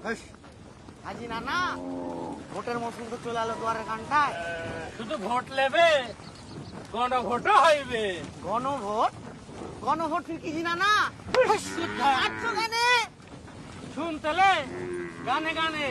আজি নানা ভোটের মৌসুম তো চলে এলো দুয়ারের কানটায়। শুধু ভোট নেবে, গণভোটও হইবে। গণভোট? গণভোট তুই কি নানা? আচ্ছা গানে শুনতেলে গানে গানে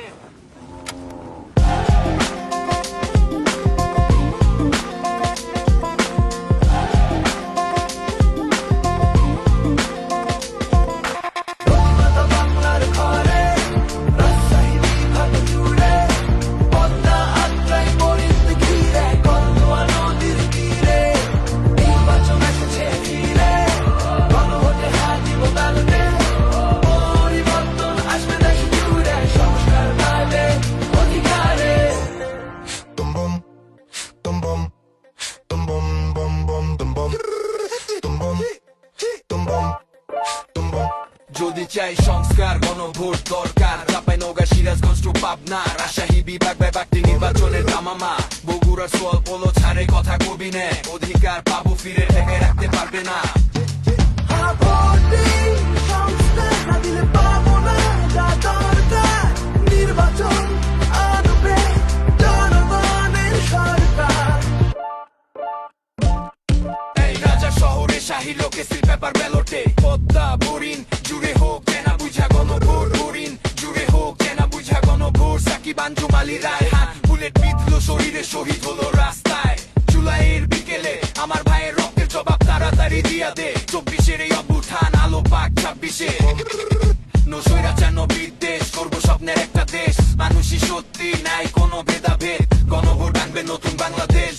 যদি চাই সংস্কার গণভোট দরকার। চাঁপাইনগর, সিরাজগঞ্জ টু পাবনা, রাজশাহী বিভাগ ব্যাপারটি নির্বাচনের দামামা। বগুড়ার সোয়াল পোলো ছাড়ে কথা কবি নে, অধিকার পাবো ফিরে ঠেকে রাখতে পারবে না। শাহী লোকে সিল পেপার ব্যালটে পদ্মা বোরিং জুড়ে হোক জেনা বুঝা গণভোট, বোরিং জুড়ে হোক জেনা বুঝা গণভোট। সাকিব আঞ্জুম আলী রায় হাত বুলেট বিঁধলো শরীরে, শহীদ হলো রাস্তায়। জুলাইয়ের বিকেলে আমার ভাইয়ের রক্তের জবাব তাড়াতাড়ি দিয়া দে। 24-এর এই অভ্যুত্থান আলো পাক 26-এ। নৈরাচার বিদ্বেষ করবো স্বপ্নের একটা দেশ, মানুষই সত্যি নাই কোনো ভেদাভেদ। গণভোট আনবে নতুন বাংলাদেশ।